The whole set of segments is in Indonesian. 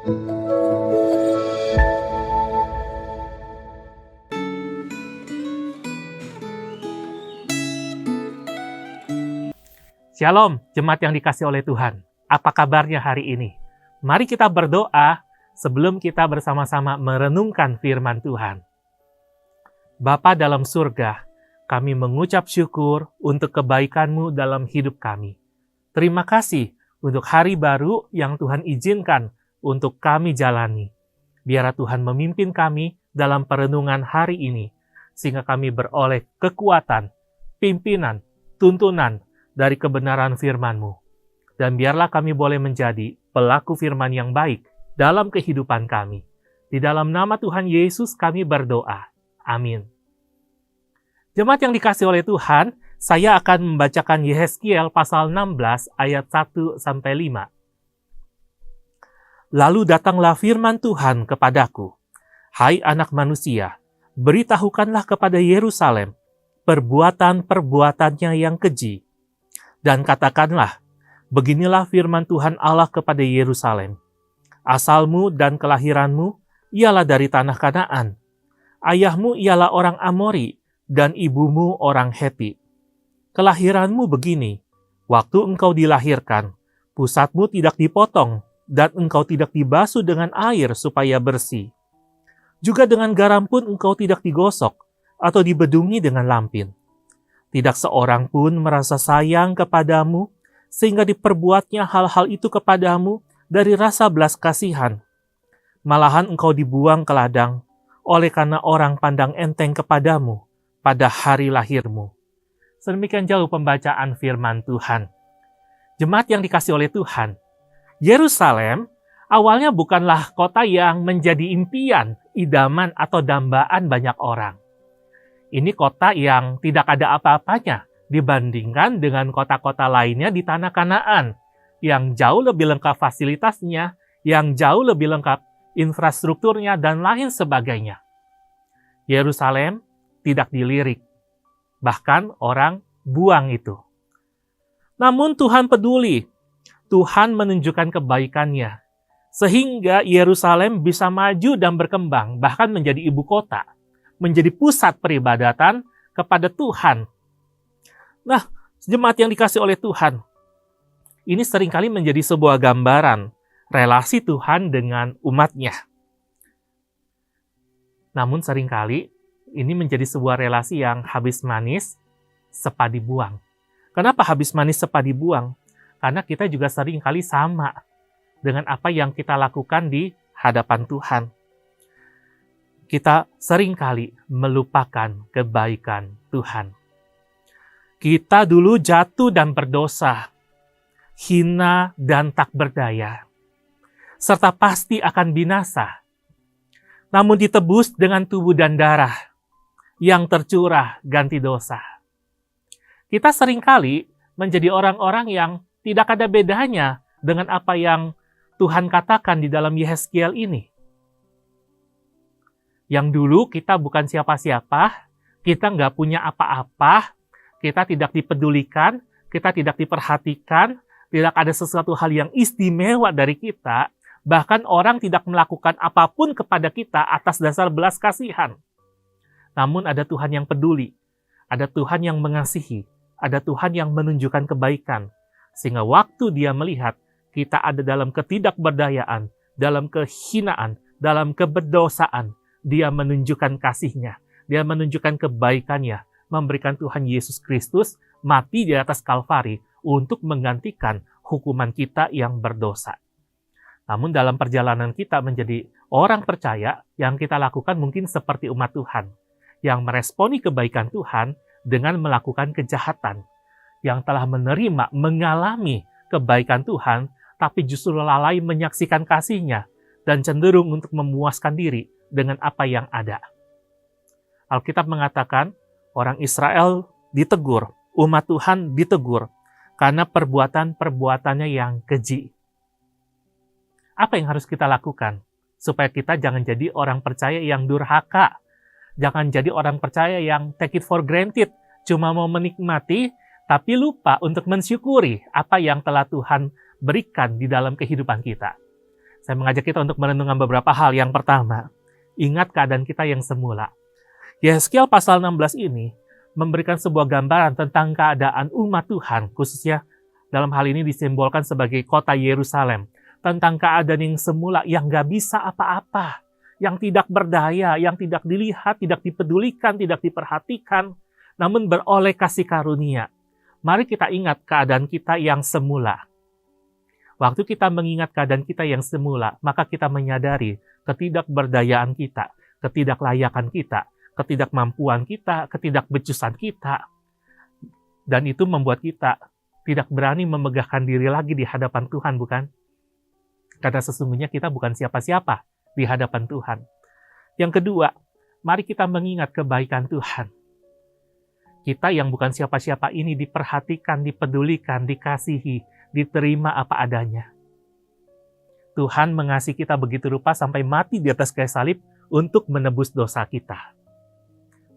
Shalom, jemaat yang dikasihi oleh Tuhan. Apa kabarnya hari ini? Mari kita berdoa sebelum kita bersama-sama merenungkan firman Tuhan. Bapa dalam surga, kami mengucap syukur untuk kebaikan-Mu dalam hidup kami. Terima kasih untuk hari baru yang Tuhan izinkan untuk kami jalani. Biar Tuhan memimpin kami dalam perenungan hari ini, sehingga kami beroleh kekuatan, pimpinan, tuntunan, dari kebenaran firman-Mu. Dan biarlah kami boleh menjadi pelaku firman yang baik dalam kehidupan kami. Di dalam nama Tuhan Yesus kami berdoa. Amin. Jemaat yang dikasihi oleh Tuhan, saya akan membacakan Yehezkiel pasal 16 ayat 1-5. Lalu datanglah firman Tuhan kepadaku, Hai anak manusia, beritahukanlah kepada Yerusalem perbuatan-perbuatannya yang keji. Dan katakanlah, beginilah firman Tuhan Allah kepada Yerusalem. Asalmu dan kelahiranmu ialah dari tanah Kanaan. Ayahmu ialah orang Amori, dan ibumu orang Heti. Kelahiranmu begini, waktu engkau dilahirkan, pusatmu tidak dipotong, dan engkau tidak dibasuh dengan air supaya bersih. Juga dengan garam pun engkau tidak digosok, atau dibedungi dengan lampin. Tidak seorang pun merasa sayang kepadamu, sehingga diperbuatnya hal-hal itu kepadamu dari rasa belas kasihan. Malahan engkau dibuang ke ladang, oleh karena orang pandang enteng kepadamu pada hari lahirmu. Sedemikian jauh pembacaan firman Tuhan. Jemaat yang dikasihi oleh Tuhan, Yerusalem awalnya bukanlah kota yang menjadi impian, idaman, atau dambaan banyak orang. Ini kota yang tidak ada apa-apanya dibandingkan dengan kota-kota lainnya di tanah Kanaan, yang jauh lebih lengkap fasilitasnya, yang jauh lebih lengkap infrastrukturnya, dan lain sebagainya. Yerusalem tidak dilirik, bahkan orang buang itu. Namun Tuhan peduli, Tuhan menunjukkan kebaikannya, sehingga Yerusalem bisa maju dan berkembang, bahkan menjadi ibu kota, menjadi pusat peribadatan kepada Tuhan. Nah, jemaat yang dikasihi oleh Tuhan, ini seringkali menjadi sebuah gambaran relasi Tuhan dengan umatnya. Namun seringkali ini menjadi sebuah relasi yang habis manis, sepadi buang. Kenapa habis manis sepadi buang? Karena kita juga seringkali sama dengan apa yang kita lakukan di hadapan Tuhan. Kita seringkali melupakan kebaikan Tuhan. Kita dulu jatuh dan berdosa, hina dan tak berdaya, serta pasti akan binasa. Namun ditebus dengan tubuh dan darah yang tercurah ganti dosa. Kita seringkali menjadi orang-orang yang tidak ada bedanya dengan apa yang Tuhan katakan di dalam Yehezkiel ini. Yang dulu kita bukan siapa-siapa, kita nggak punya apa-apa, kita tidak dipedulikan, kita tidak diperhatikan, tidak ada sesuatu hal yang istimewa dari kita, bahkan orang tidak melakukan apapun kepada kita atas dasar belas kasihan. Namun ada Tuhan yang peduli, ada Tuhan yang mengasihi, ada Tuhan yang menunjukkan kebaikan, sehingga waktu Dia melihat kita ada dalam ketidakberdayaan, dalam kehinaan, dalam keberdosaan, Dia menunjukkan kasih-Nya, Dia menunjukkan kebaikan-Nya, memberikan Tuhan Yesus Kristus mati di atas Kalvari untuk menggantikan hukuman kita yang berdosa. Namun dalam perjalanan kita menjadi orang percaya, yang kita lakukan mungkin seperti umat Tuhan, yang meresponi kebaikan Tuhan dengan melakukan kejahatan, yang telah menerima, mengalami kebaikan Tuhan, tapi justru lalai menyaksikan kasih-Nya, dan cenderung untuk memuaskan diri dengan apa yang ada. Alkitab mengatakan, orang Israel ditegur, umat Tuhan ditegur, karena perbuatan-perbuatannya yang keji. Apa yang harus kita lakukan? Supaya kita jangan jadi orang percaya yang durhaka, jangan jadi orang percaya yang take it for granted, cuma mau menikmati, tapi lupa untuk mensyukuri apa yang telah Tuhan berikan di dalam kehidupan kita. Saya mengajak kita untuk merenungkan beberapa hal. Yang pertama, ingat keadaan kita yang semula. Yehezkiel pasal 16 ini memberikan sebuah gambaran tentang keadaan umat Tuhan, khususnya dalam hal ini disimbolkan sebagai kota Yerusalem, tentang keadaan yang semula yang gak bisa apa-apa, yang tidak berdaya, yang tidak dilihat, tidak dipedulikan, tidak diperhatikan, namun beroleh kasih karunia. Mari kita ingat keadaan kita yang semula. Waktu kita mengingat keadaan kita yang semula, maka kita menyadari ketidakberdayaan kita, ketidaklayakan kita, ketidakmampuan kita, ketidakbecusan kita. Dan itu membuat kita tidak berani memegahkan diri lagi di hadapan Tuhan, bukan? Karena sesungguhnya kita bukan siapa-siapa di hadapan Tuhan. Yang kedua, mari kita mengingat kebaikan Tuhan. Kita yang bukan siapa-siapa ini diperhatikan, dipedulikan, dikasihi, diterima apa adanya. Tuhan mengasihi kita begitu rupa sampai mati di atas kayu salib untuk menebus dosa kita.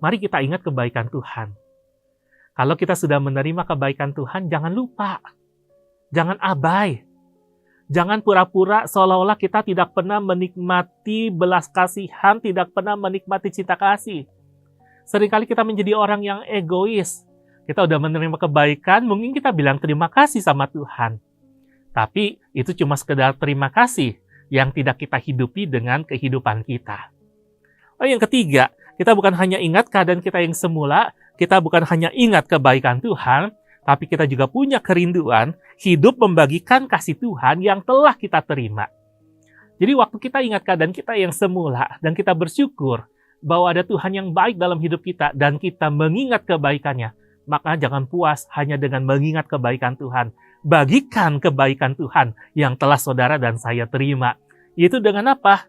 Mari kita ingat kebaikan Tuhan. Kalau kita sudah menerima kebaikan Tuhan, jangan lupa. Jangan abai. Jangan pura-pura seolah-olah kita tidak pernah menikmati belas kasihan, tidak pernah menikmati cinta kasih. Seringkali kita menjadi orang yang egois. Kita udah menerima kebaikan, mungkin kita bilang terima kasih sama Tuhan. Tapi itu cuma sekedar terima kasih yang tidak kita hidupi dengan kehidupan kita. Yang ketiga, kita bukan hanya ingat keadaan kita yang semula, kita bukan hanya ingat kebaikan Tuhan, tapi kita juga punya kerinduan hidup membagikan kasih Tuhan yang telah kita terima. Jadi waktu kita ingat keadaan kita yang semula dan kita bersyukur bahwa ada Tuhan yang baik dalam hidup kita dan kita mengingat kebaikannya, maka jangan puas hanya dengan mengingat kebaikan Tuhan. Bagikan kebaikan Tuhan yang telah saudara dan saya terima. Itu dengan apa?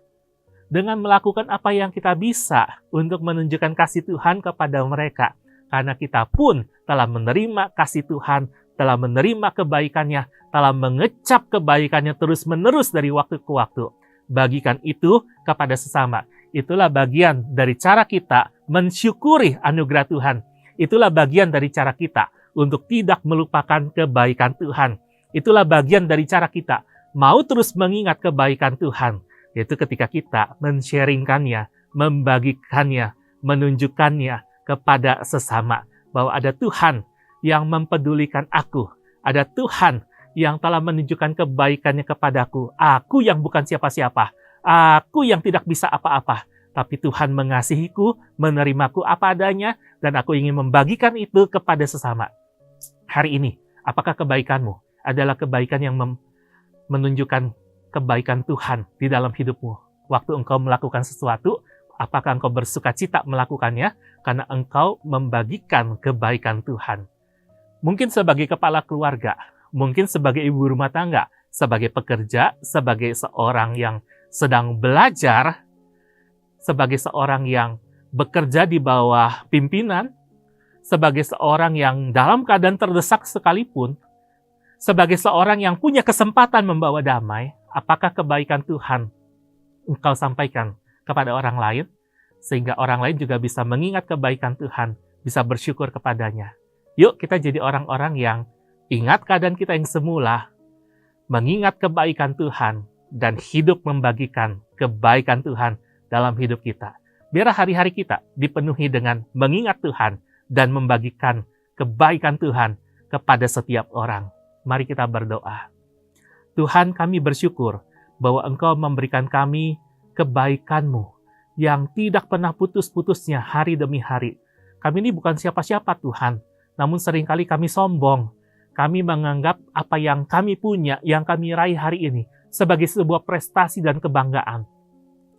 Dengan melakukan apa yang kita bisa untuk menunjukkan kasih Tuhan kepada mereka. Karena kita pun telah menerima kasih Tuhan, telah menerima kebaikannya, telah mengecap kebaikannya terus-menerus dari waktu ke waktu. Bagikan itu kepada sesama. Itulah bagian dari cara kita mensyukuri anugerah Tuhan. Itulah bagian dari cara kita untuk tidak melupakan kebaikan Tuhan. Itulah bagian dari cara kita mau terus mengingat kebaikan Tuhan. Yaitu ketika kita men-sharingkannya, membagikannya, menunjukkannya kepada sesama. Bahwa ada Tuhan yang mempedulikan aku. Ada Tuhan yang telah menunjukkan kebaikannya kepadaku. Aku yang bukan siapa-siapa. Aku yang tidak bisa apa-apa. Tapi Tuhan mengasihiku, menerimaku apa adanya, dan aku ingin membagikan itu kepada sesama. Hari ini, apakah kebaikanmu adalah kebaikan yang menunjukkan kebaikan Tuhan di dalam hidupmu? Waktu engkau melakukan sesuatu, apakah engkau bersukacita melakukannya karena engkau membagikan kebaikan Tuhan? Mungkin sebagai kepala keluarga, mungkin sebagai ibu rumah tangga, sebagai pekerja, sebagai seorang yang sedang belajar, sebagai seorang yang bekerja di bawah pimpinan, sebagai seorang yang dalam keadaan terdesak sekalipun, sebagai seorang yang punya kesempatan membawa damai, apakah kebaikan Tuhan engkau sampaikan kepada orang lain, sehingga orang lain juga bisa mengingat kebaikan Tuhan, bisa bersyukur kepadanya. Yuk kita jadi orang-orang yang ingat keadaan kita yang semula, mengingat kebaikan Tuhan, dan hidup membagikan kebaikan Tuhan dalam hidup kita. Biar hari-hari kita dipenuhi dengan mengingat Tuhan dan membagikan kebaikan Tuhan kepada setiap orang. Mari kita berdoa. Tuhan, kami bersyukur bahwa Engkau memberikan kami kebaikan-Mu yang tidak pernah putus-putusnya hari demi hari. Kami ini bukan siapa-siapa Tuhan, namun seringkali kami sombong. Kami menganggap apa yang kami punya, yang kami raih hari ini, sebagai sebuah prestasi dan kebanggaan.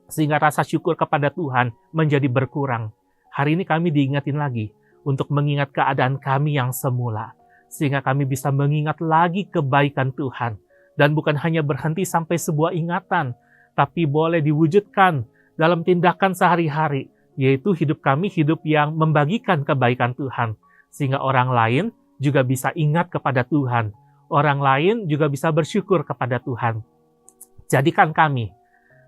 Sehingga rasa syukur kepada Tuhan menjadi berkurang. Hari ini kami diingatin lagi untuk mengingat keadaan kami yang semula. Sehingga kami bisa mengingat lagi kebaikan Tuhan. Dan bukan hanya berhenti sampai sebuah ingatan, tapi boleh diwujudkan dalam tindakan sehari-hari, yaitu hidup kami hidup yang membagikan kebaikan Tuhan. Sehingga orang lain juga bisa ingat kepada Tuhan. Orang lain juga bisa bersyukur kepada Tuhan. Jadikan kami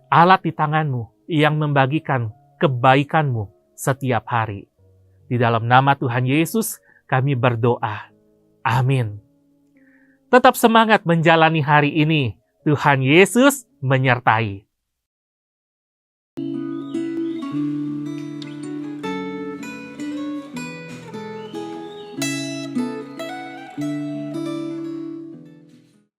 alat di tangan-Mu yang membagikan kebaikan-Mu setiap hari. Di dalam nama Tuhan Yesus, kami berdoa. Amin. Tetap semangat menjalani hari ini. Tuhan Yesus menyertai.